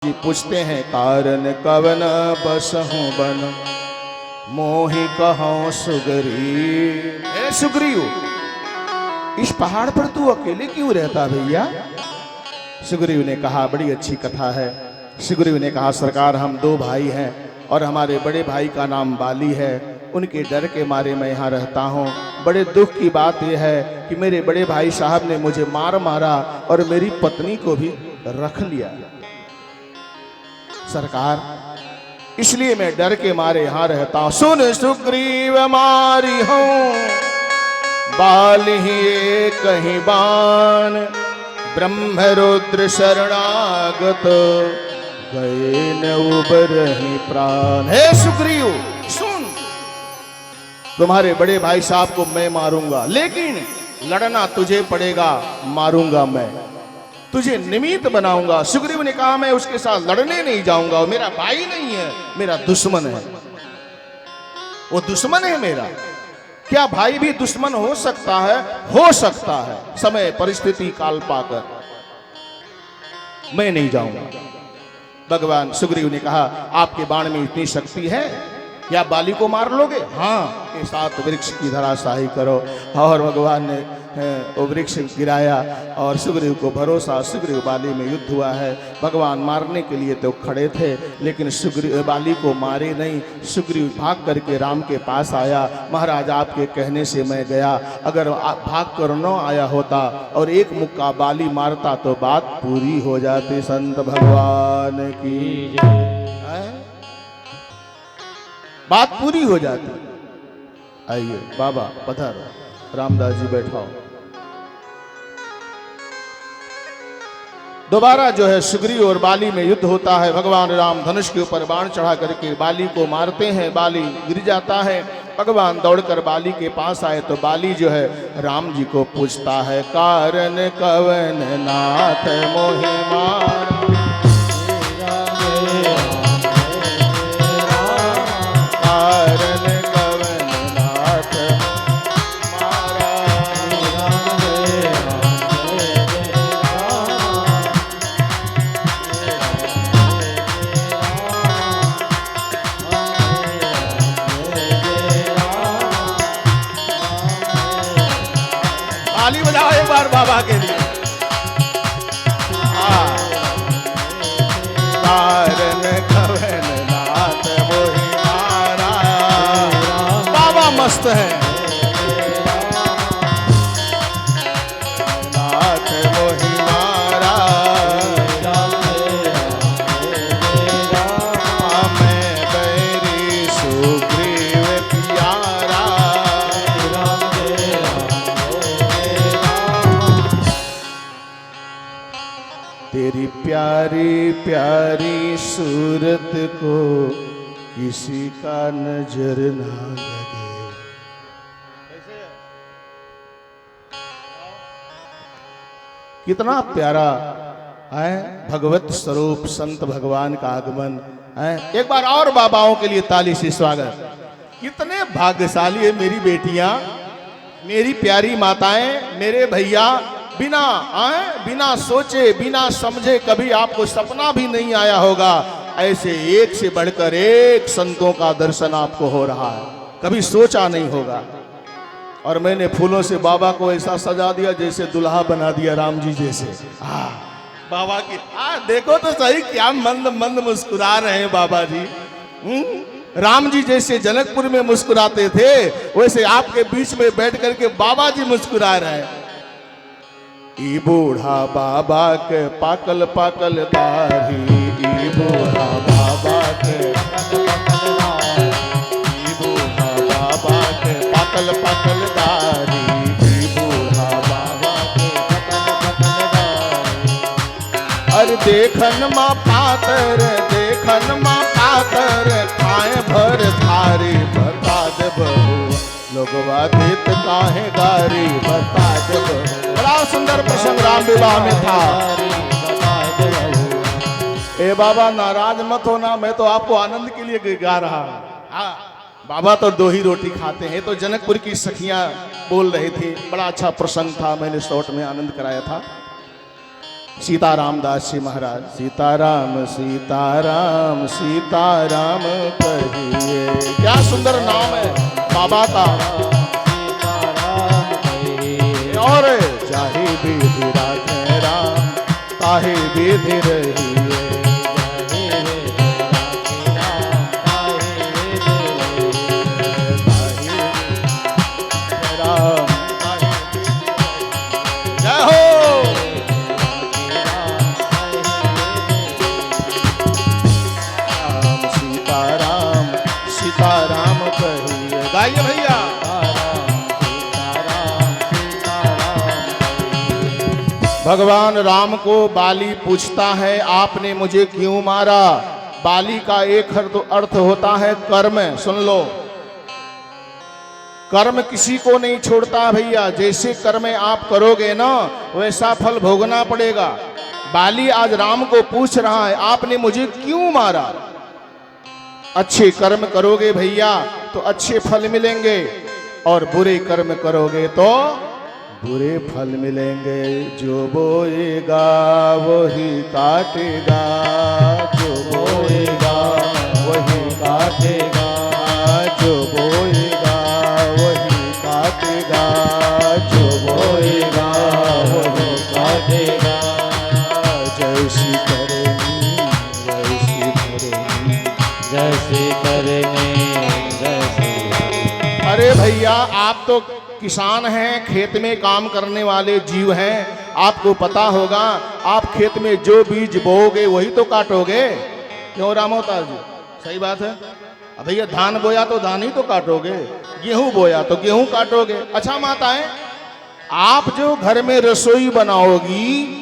जी पूछते हैं कारण कवन बसहु बन मोहि कहो सुग्रीव। हे सुग्रीव, इस पहाड़ पर तू अकेले क्यों रहता भैया? सुग्रीव ने कहा बड़ी अच्छी कथा है। सुग्रीव ने कहा सरकार हम दो भाई हैं और हमारे बड़े भाई का नाम बाली है। उनके डर के मारे मैं यहाँ रहता हूँ। बड़े दुख की बात यह है कि मेरे बड़े भाई साहब ने मुझे मारा और मेरी पत्नी को भी रख लिया सरकार, इसलिए मैं डर के मारे यहाँ रहता हूँ। सुन सुग्रीव मारी हूँ बाली कहीं बान, ब्रह्म रुद्र शरणागत गए न उबरहि प्राण। हे सुग्रीव सुन, तुम्हारे बड़े भाई साहब को मैं मारूंगा, लेकिन लड़ना तुझे पड़ेगा, मारूंगा मैं, तुझे निमित्त बनाऊंगा। सुग्रीव ने कहा मैं उसके साथ लड़ने नहीं जाऊंगा, मेरा भाई नहीं है, मेरा दुश्मन है, वो दुश्मन है मेरा। क्या भाई भी दुश्मन हो सकता है? हो सकता है, समय परिस्थिति काल पाकर। मैं नहीं जाऊंगा। भगवान सुग्रीव ने कहा आपके बाण में इतनी शक्ति है, क्या बाली को मार लोगे? हाँ, के साथ वृक्ष की धराशाही करो। और भगवान ने वो वृक्ष गिराया और सुग्रीव को भरोसा, सुग्रीव बाली में युद्ध हुआ है। भगवान मारने के लिए तो खड़े थे, लेकिन सुग्रीव बाली को मारे नहीं। सुग्रीव भाग करके राम के पास आया। महाराज आपके कहने से मैं गया, अगर भाग कर न आया होता और एक मुक्का बाली मारता तो बात पूरी हो जाती। संत भगवान की बात पूरी हो जाती। आइए बाबा पधारो, रामदास जी बैठाओ। दोबारा जो है सुग्रीव और बाली में युद्ध होता है। भगवान राम धनुष के ऊपर बाण चढ़ा करके बाली को मारते हैं, बाली गिर जाता है। भगवान दौड़कर बाली के पास आए तो बाली जो है राम जी को पूछता है कारण कवन नाथ मोहि मार, ताली बजाओ एक बार बाबा के लिए। कारण कवन नाथ मोहि मारा, बाबा मस्त है। नाथ मोहि मारा, मैं बैरी सुग्रीव प्यारा। तेरी प्यारी प्यारी सूरत को किसी का नजर ना लगे। कितना प्यारा है भगवत स्वरूप संत भगवान का आगमन है। एक बार और बाबाओं के लिए ताली से स्वागत। कितने भाग्यशाली है मेरी बेटियां, मेरी प्यारी माताएं, मेरे भैया। बिना सोचे बिना समझे कभी आपको सपना भी नहीं आया होगा, ऐसे एक से बढ़कर एक संतों का दर्शन आपको हो रहा है, कभी सोचा नहीं होगा। और मैंने फूलों से बाबा को ऐसा सजा दिया जैसे दुल्हा बना दिया राम जी जैसे। बाबा की देखो तो सही, क्या मंद मंद मुस्कुरा रहे हैं बाबा जी। राम जी जैसे जनकपुर में मुस्कुराते थे, वैसे आपके बीच में बैठ करके बाबा जी मुस्कुरा रहे हैं। ई बूढ़ा बाबा के पाकल पाकल दाढ़ी, ई बूढ़ा बाबा के ई बूढ़ा बाबा के पाकल पाकल दाढ़ी, ई बूढ़ा बाबा के पाकल पाकल दाढ़ी। अरे देखन माँ पातर, देखन माँ पातर, खाए भर थारी, बता दे बहू लोगवा देत काहे गारी, बता दे बहू। बड़ा सुंदर प्रसंग राम विवाह में था। ए बाबा नाराज मत होना, मैं तो आपको आनंद के लिए गा रहा हूँ। बाबा तो दो ही रोटी खाते हैं। तो जनकपुर की सखियां बोल रही थी, बड़ा अच्छा प्रसंग था, मैंने शॉर्ट में आनंद कराया था। सीताराम दास जी महाराज। सीताराम सीताराम सीताराम कहिए, क्या सुंदर नाम है बाबा का। और चाहे विधि राखे राम, ताहे विधि रहिए। गाइए भैया। भगवान राम को बाली पूछता है आपने मुझे क्यों मारा। बाली का एक अर्थ होता है कर्म। सुन लो, कर्म किसी को नहीं छोड़ता भैया। जैसे कर्म आप करोगे ना वैसा फल भोगना पड़ेगा। बाली आज राम को पूछ रहा है आपने मुझे क्यों मारा। अच्छे कर्म करोगे भैया तो अच्छे फल मिलेंगे, और बुरे कर्म करोगे तो बुरे फल मिलेंगे। जो बोएगा वही काटेगा, जो बोएगा वही काटेगा, जो बोएगा वही काटेगा, जो बोएगा वही काटेगा। जैसी करेंगी वैसी करेंगी, जैसे करेंगे वैसे। अरे भैया आप तो किसान हैं, खेत में काम करने वाले जीव हैं, आपको पता होगा। आप खेत में जो बीज बोओगे वही तो काटोगे। क्यों रामोतार जी, सही बात है। अब भैया धान बोया तो धान ही तो काटोगे, गेहूं बोया तो गेहूं काटोगे। अच्छा माताएं, आप जो घर में रसोई बनाओगी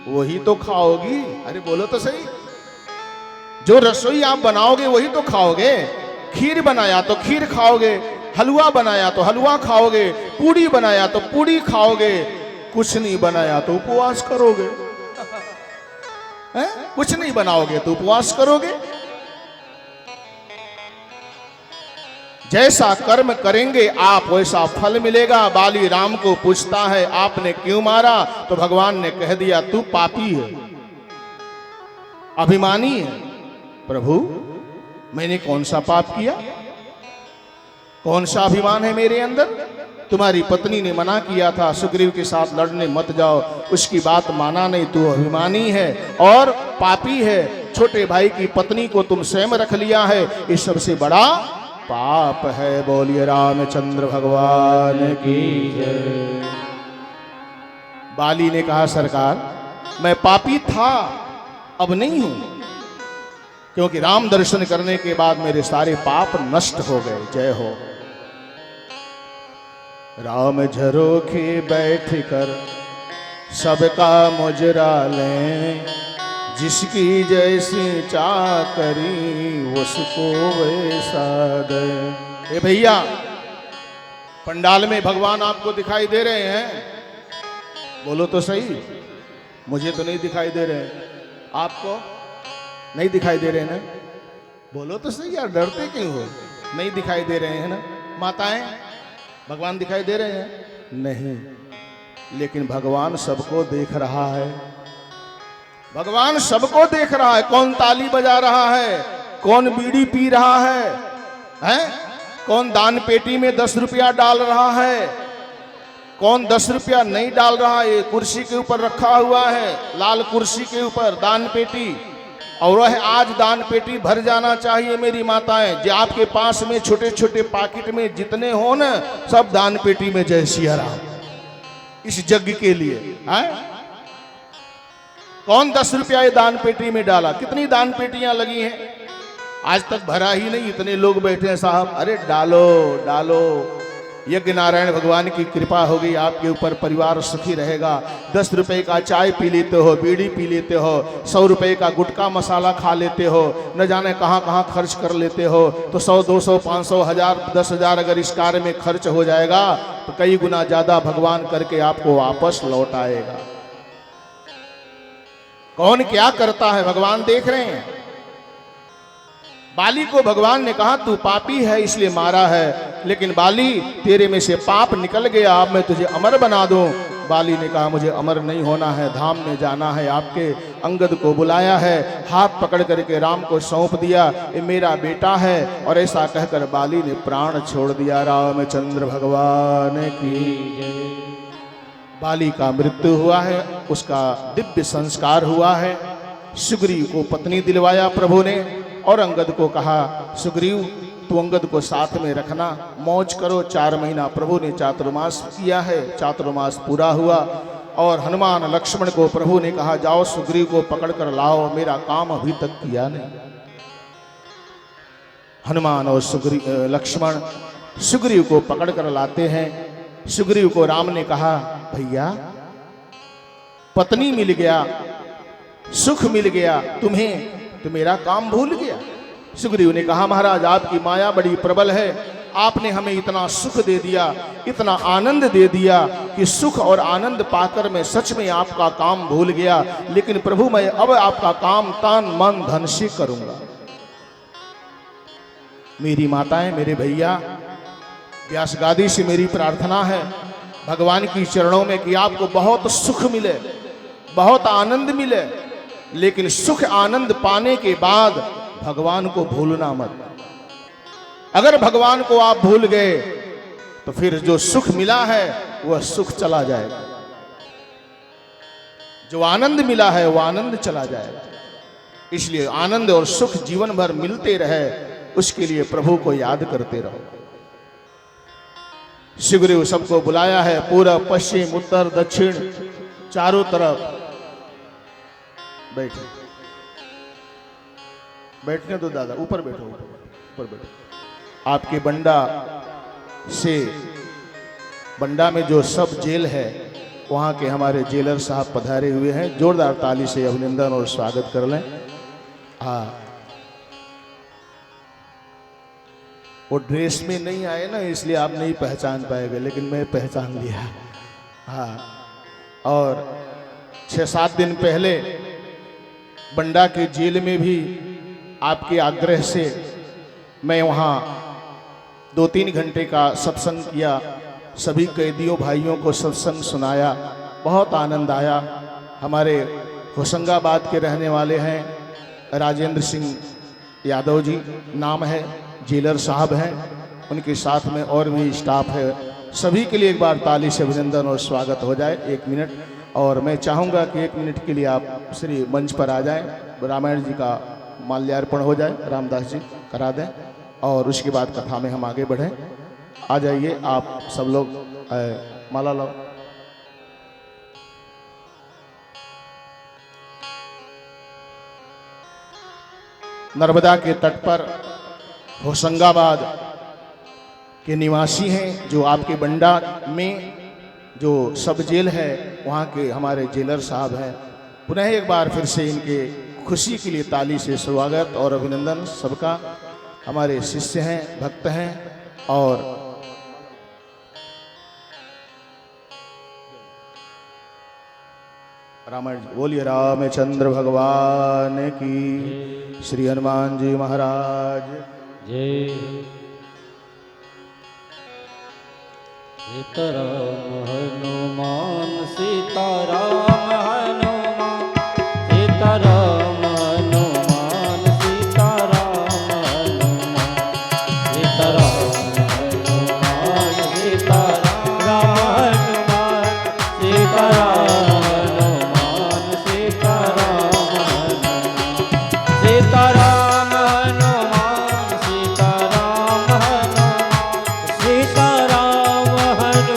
वही तो खाओगी। अरे बोलो तो सही, जो रसोई आप बनाओगे वही तो खाओगे। खीर बनाया तो खीर खाओगे, हलवा बनाया तो हलवा खाओगे, पूड़ी बनाया तो पूड़ी खाओगे, कुछ नहीं बनाया तो उपवास करोगे। हैं? कुछ नहीं बनाओगे तो उपवास करोगे। जैसा कर्म करेंगे आप वैसा फल मिलेगा। बाली राम को पूछता है आपने क्यों मारा, तो भगवान ने कह दिया तू पापी है, अभिमानी है। प्रभु मैंने कौन सा पाप किया, कौन सा अभिमान है मेरे अंदर। तुम्हारी पत्नी ने मना किया था सुग्रीव के साथ लड़ने मत जाओ, उसकी बात माना नहीं, तू अभिमानी है और पापी है। छोटे भाई की पत्नी को तुम स्वयं रख लिया है, ये सबसे बड़ा पाप है। बोलिए रामचंद्र भगवान की जय। बाली ने कहा सरकार मैं पापी था, अब नहीं हूं, क्योंकि राम दर्शन करने के बाद मेरे सारे पाप नष्ट हो गए। जय हो। राम झरोखे बैठ कर सबका मुजरा लें, जिसकी जैसी चाकरी उसको वैसा दे। ए भैया पंडाल में भगवान आपको दिखाई दे रहे हैं, बोलो तो सही। मुझे तो नहीं दिखाई दे रहे, आपको नहीं दिखाई दे रहे हैं ना, बोलो तो सही यार, डरते क्यों हो। नहीं दिखाई दे रहे हैं ना माताएं, भगवान दिखाई दे रहे हैं नहीं, लेकिन भगवान सबको देख रहा है। भगवान सबको देख रहा है। कौन ताली बजा रहा है, कौन बीड़ी पी रहा है, हैं? कौन दान पेटी में 10 रुपया डाल रहा है, कौन 10 रुपया नहीं डाल रहा है। कुर्सी के ऊपर रखा हुआ है, लाल कुर्सी के ऊपर दान पेटी, और वह आज दान पेटी भर जाना चाहिए मेरी माताएं। जो आपके पास में छोटे छोटे पाकिट में जितने हो न, सब दान पेटी में जय सिया राम, इस यज्ञ के लिए है। कौन 10 रुपया ये दान पेटी में डाला। कितनी दान पेटियां लगी हैं, आज तक भरा ही नहीं, इतने लोग बैठे हैं साहब। अरे डालो डालो, यज्ञ नारायण भगवान की कृपा होगी आपके ऊपर, परिवार सुखी रहेगा। 10 रुपए का चाय पी लेते हो, बीड़ी पी लेते हो, 100 रुपए का गुटखा मसाला खा लेते हो, न जाने कहाँ कहाँ खर्च कर लेते हो। तो 100, 200, 500, 1000, 10,000 अगर इस कार्य में खर्च हो जाएगा तो कई गुना ज्यादा भगवान करके आपको वापस लौट आएगा। कौन क्या करता है भगवान देख रहे हैं। बाली को भगवान ने कहा तू पापी है इसलिए मारा है, लेकिन बाली तेरे में से पाप निकल गया, अब मैं तुझे अमर बना दूं। बाली ने कहा मुझे अमर नहीं होना है, धाम में जाना है, आपके अंगद को बुलाया है, हाथ पकड़ करके राम को सौंप दिया, ये मेरा बेटा है। और ऐसा कहकर बाली ने प्राण छोड़ दिया। रामचंद्र भगवान की। बाली का मृत्यु हुआ है, उसका दिव्य संस्कार हुआ है। सुग्रीव को पत्नी दिलवाया प्रभु ने और अंगद को कहा सुग्रीव तू अंगद को साथ में रखना, मौज करो। 4 महीना प्रभु ने चातुर्मास किया है, चातुर्मास पूरा हुआ। और हनुमान लक्ष्मण को प्रभु ने कहा जाओ सुग्रीव को पकड़ कर लाओ, मेरा काम अभी तक किया नहीं। हनुमान और लक्ष्मण सुग्रीव को पकड़ कर लाते हैं। सुग्रीव को राम ने कहा भैया पत्नी मिल गया, सुख मिल गया तुम्हें, तो मेरा काम भूल गया। सुग्रीव ने कहा महाराज आपकी माया बड़ी प्रबल है, आपने हमें इतना सुख दे दिया, इतना आनंद दे दिया कि सुख और आनंद पाकर मैं सच में आपका काम भूल गया। लेकिन प्रभु मैं अब आपका काम तन मन धन से करूंगा। मेरी माताएं, मेरे भैया, व्यास गादी से मेरी प्रार्थना है भगवान की चरणों में कि आपको बहुत सुख मिले, बहुत आनंद मिले, लेकिन सुख आनंद पाने के बाद भगवान को भूलना मत। अगर भगवान को आप भूल गए तो फिर जो सुख मिला है वह सुख चला जाएगा, जो आनंद मिला है वह आनंद चला जाएगा। इसलिए आनंद और सुख जीवन भर मिलते रहे, उसके लिए प्रभु को याद करते रहो। सुग्रीव सबको बुलाया है, पूरब पश्चिम उत्तर दक्षिण चारों तरफ। बैठे, बैठने दो दादा, ऊपर बैठो, ऊपर बैठो। आपके बंडा से, बंडा में जो सब जेल है वहाँ के हमारे जेलर साहब पधारे हुए हैं, जोरदार ताली से अभिनंदन और स्वागत कर लें। हाँ, वो ड्रेस में नहीं आए ना, इसलिए आप नहीं पहचान पाएंगे, लेकिन मैं पहचान लिया। हाँ, और 6-7 दिन पहले बंडा के जेल में भी आपके आग्रह से मैं वहाँ 2-3 घंटे का सत्संग किया, सभी कैदियों भाइयों को सत्संग सुनाया, बहुत आनंद आया। हमारे होशंगाबाद के रहने वाले हैं राजेंद्र सिंह यादव जी नाम है, जेलर साहब हैं, उनके साथ में और भी स्टाफ है। सभी के लिए एक बार ताली से अभिनंदन और स्वागत हो जाए। 1 मिनट, और मैं चाहूँगा कि 1 मिनट के लिए आप श्री मंच पर आ जाएं, रामायण जी का माल्यार्पण हो जाए, रामदास जी करा दें, और उसके बाद कथा में हम आगे बढ़ें। आ जाइए आप सब लोग, माला लो। नर्मदा के तट पर होशंगाबाद के निवासी हैं, जो आपके बंडा में जो सब जेल है वहाँ के हमारे जेलर साहब हैं। पुनः एक बार फिर से इनके खुशी के लिए ताली से स्वागत और अभिनंदन सबका। हमारे शिष्य हैं, भक्त हैं, और रामायण बोलिए रामचंद्र भगवान की, श्री हनुमान जी महाराज जय। सीताराम हनुमान, सीताराम हनुमान, सीताराम हनुमान, सीताराम हनुमान, सीताराम हनुमान, सीताराम हनुमान, सीताराम हनुमान, सीताराम हनुमान, सीताराम हनुमान, सीताराम हनुमान,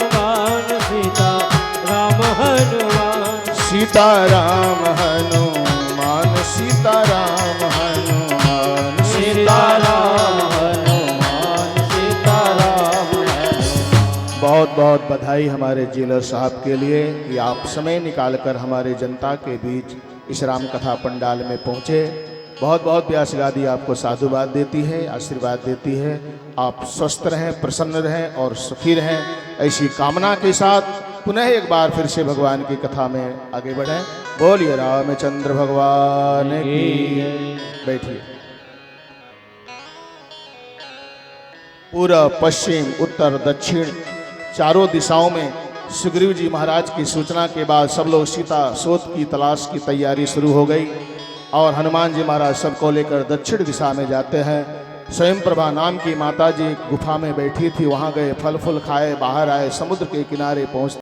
सीताराम हनुमान, सीताराम हनुमान, सीताराम हनुमान, सीताराम हनुमान, सीताराम हनुमान, सीताराम हनुमान। बहुत बहुत बधाई हमारे जेलर साहब के लिए कि आप समय निकालकर हमारे जनता के बीच इस राम कथा पंडाल में पहुँचे। बहुत बहुत व्यास गादी आपको साधुवाद देती है, आशीर्वाद देती है। आप स्वस्थ रहें, प्रसन्न रहें और सुखी रहें, ऐसी कामना के साथ पुनः एक बार फिर से भगवान की कथा में आगे बढ़ें। बोलिए रामचंद्र भगवान की। बैठिए। पूर्व पश्चिम उत्तर दक्षिण चारों दिशाओं में सुग्रीव जी महाराज की सूचना के बाद सब लोग सीता सोत की तलाश की तैयारी शुरू हो गई और हनुमान जी महाराज सबको लेकर दक्षिण दिशा में जाते हैं। स्वयं प्रभा नाम की माता जी गुफा में बैठी थी, वहां गए, फल फूल खाए, बाहर आए, समुद्र के किनारे पहुंचते